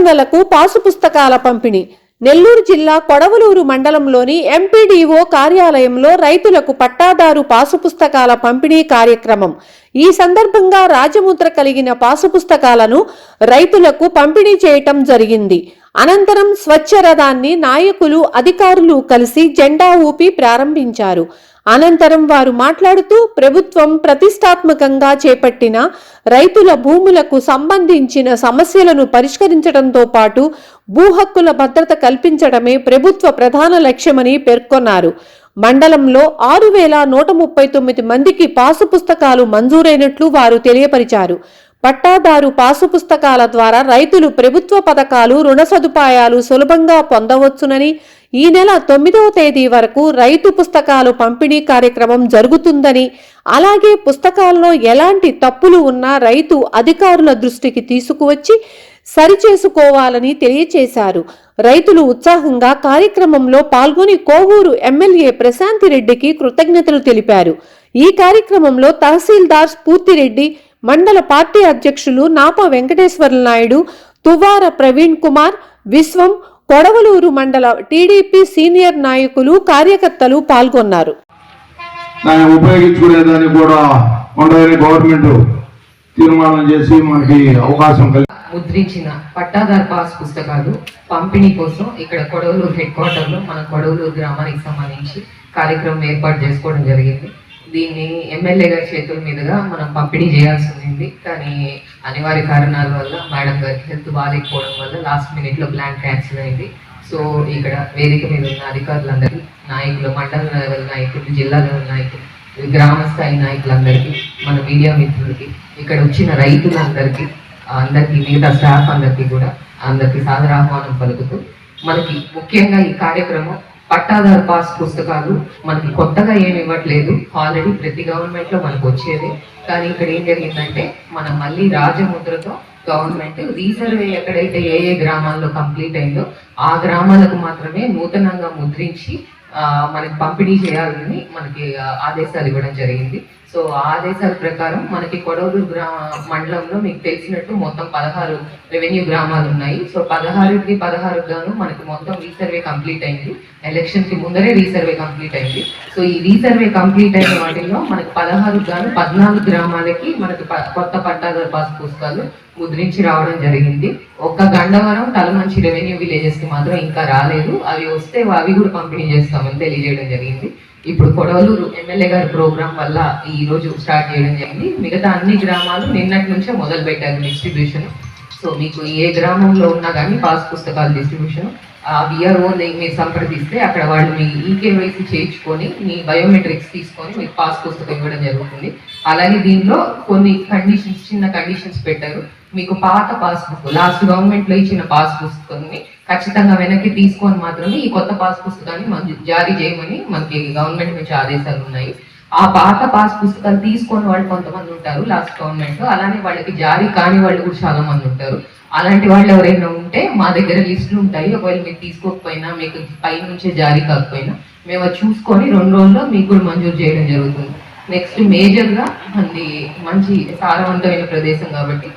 రైతన్నలకు పాసు పుస్తకాల పంపిణీ. నెల్లూరు జిల్లా కొడవలూరు మండలంలోని ఎంపీడీఓ కార్యాలయంలో రైతులకు పట్టాదారు పాసు పుస్తకాల పంపిణీ కార్యక్రమం. ఈ సందర్భంగా రాజముద్ర కలిగిన పాసు పుస్తకాలను రైతులకు పంపిణీ చేయటం జరిగింది. అనంతరం స్వచ్ఛ రథాన్ని నాయకులు, అధికారులు కలిసి జెండా ఊపి ప్రారంభించారు. అనంతరం వారు మాట్లాడుతూ ప్రభుత్వం ప్రతిష్టాత్మకంగా చేపట్టిన రైతుల భూములకు సంబంధించిన సమస్యలను పరిష్కరించడంతో పాటు భూ హక్కుల భద్రత కల్పించడమే ప్రభుత్వ ప్రధాన లక్ష్యమని పేర్కొన్నారు. మండలంలో 6139 మందికి పాసు పుస్తకాలు మంజూరైనట్లు వారు తెలియపరిచారు. పట్టాదారు పాసు పుస్తకాల ద్వారా రైతులు ప్రభుత్వ పథకాలు, రుణ సదుపాయాలు సులభంగా పొందవచ్చునని, ఈ నెల 9వ తేదీ వరకు రైతు పుస్తకాలు పంపిణీ కార్యక్రమం జరుగుతుందని, అలాగే పుస్తకాల్లో ఎలాంటి తప్పులు ఉన్నా రైతు అధికారుల దృష్టికి తీసుకువచ్చి సరిచేసుకోవాలని తెలియచేశారు. రైతులు ఉత్సాహంగా కార్యక్రమంలో పాల్గొని కోవూరు ఎమ్మెల్యే ప్రశాంతి రెడ్డికి కృతజ్ఞతలు తెలిపారు. ఈ కార్యక్రమంలో తహసీల్దార్ స్ఫూర్తిరెడ్డి, మండల పార్టీ అధ్యక్షులు నాప వెంకటేశ్వర నాయుడు, తువ్వార ప్రవీణ్ కుమార్, విశ్వం, కొడవలూరు మండల టీడీపీ సీనియర్ నాయకులు, కార్యకర్తలు పాల్గొన్నారు. ఉపయోగించుకునేదాన్ని కూడా గవర్నమెంట్ తీర్మానం చేసి మనకి అవకాశం ముద్రించిన పట్టాదారు పాస్ పుస్తకాలు పంపిణీ కోసం ఇక్కడ కొడవలూరు హెడ్ క్వార్టర్ లో మన కొడవలూరు గ్రామానికి సంబంధించి కార్యక్రమం ఏర్పాటు చేసుకోవడం జరిగింది. దీన్ని ఎమ్మెల్యే గారి చేతుల మీదుగా మనం పంపిణీ చేయాల్సి ఉంది. కానీ అనివార్య కారణాల వల్ల మేడం గారికి హెల్త్ బాగాలేకపోవడం వల్ల లాస్ట్ మినిట్ లో ప్లాన్ క్యాన్సిల్ అయింది. సో ఇక్కడ వేదిక మీద ఉన్న అధికారులందరికీ, నాయకులు, మండల లెవెల్ నాయకులు, జిల్లా లెవెల్ నాయకులు, గ్రామ స్థాయి నాయకులందరికీ, మన మీడియా మిత్రులకి, ఇక్కడ వచ్చిన రైతులందరికీ, అందరికీ, మిగతా స్టాఫ్ అందరికీ కూడా అందరికీ సాదర ఆహ్వానం పలుకుతూ, మనకి ముఖ్యంగా ఈ కార్యక్రమం పట్టాదారు పాస్ పుస్తకాలు మనకి కొత్తగా ఏమి ఇవ్వట్లేదు. ఆల్రెడీ ప్రతి గవర్నమెంట్ లో మనకు వచ్చేది. కానీ ఇక్కడ ఏం జరిగిందంటే మనం మళ్ళీ రాజముద్రతో గవర్నమెంట్ రీసర్వే ఎక్కడైతే ఏ గ్రామాల్లో కంప్లీట్ అయిందో ఆ గ్రామాలకు మాత్రమే నూతనంగా ముద్రించి మనకి పంపిణీ చేయాలని మనకి ఆదేశాలు ఇవ్వడం జరిగింది. సో ఆ ఆదేశాల ప్రకారం మనకి కొడవలూరు మండలంలో మీకు తెలిసినట్టు మొత్తం 16 రెవెన్యూ గ్రామాలు ఉన్నాయి. సో 16కి 16 గాను మనకి మొత్తం రీసర్వే కంప్లీట్ అయింది. ఎలక్షన్ కి ముందరే రీసర్వే కంప్లీట్ అయింది. సో ఈ రీసర్వే కంప్లీట్ అయిన వాటిల్లో మనకి 16 గాను 14 గ్రామాలకి మనకి కొత్త పట్టాదారు పాస్ పుస్తకాలు ముద్రించి రావడం జరిగింది. ఒక్క గండవరం, తలమంచి రెవెన్యూ విలేజెస్ కి మాత్రం ఇంకా రాలేదు. అవి వస్తే అవి కూడా పంపిణీ చేస్తామని తెలియజేయడం జరిగింది. ఇప్పుడు కొడవలూరు ఎమ్మెల్యే గారి ప్రోగ్రాం వల్ల ఈ రోజు స్టార్ట్ చేయడం జరిగింది. మిగతా అన్ని గ్రామాలు నిన్నటి నుంచే మొదలు పెట్టారు డిస్ట్రిబ్యూషన్. సో మీకు ఏ గ్రామంలో ఉన్నా కానీ పాస్ పుస్తకాల డిస్ట్రిబ్యూషన్ విఆర్ఓ మీరు సంప్రదిస్తే అక్కడ వాళ్ళు మీ ఈకేవైసీ చేయించుకొని మీ బయోమెట్రిక్స్ తీసుకొని మీకు పాస్ పుస్తకం ఇవ్వడం జరుగుతుంది. అలాగే దీనిలో కొన్ని కండిషన్స్, చిన్న కండిషన్స్ పెట్టారు. మీకు పాత పాస్ బుక్, లాస్ట్ గవర్నమెంట్ లో ఇచ్చిన పాస్ పుస్తకాన్ని ఖచ్చితంగా వెనక్కి తీసుకొని మాత్రమే ఈ కొత్త పాస్ పుస్తకాన్ని జారీ చేయమని మనకి గవర్నమెంట్ నుంచి ఆదేశాలు ఉన్నాయి. ఆ పాత పాస్ పుస్తకాలు తీసుకొని వాళ్ళు కొంతమంది ఉంటారు లాస్ట్ గవర్నమెంట్ లో, అలానే వాళ్ళకి జారీ కాని వాళ్ళు కూడా చాలా మంది ఉంటారు. అలాంటి వాళ్ళు ఎవరైనా ఉంటే మా దగ్గర లిస్టులు ఉంటాయి. ఒకవేళ మీరు తీసుకోకపోయినా, మీకు పై నుంచే జారీ కాకపోయినా మేము అది చూసుకొని 2 రోజుల్లో మీకు కూడా మంజూరు చేయడం జరుగుతుంది. నెక్స్ట్ మేజర్ గా మంచి సారవంతమైన ప్రదేశం కాబట్టి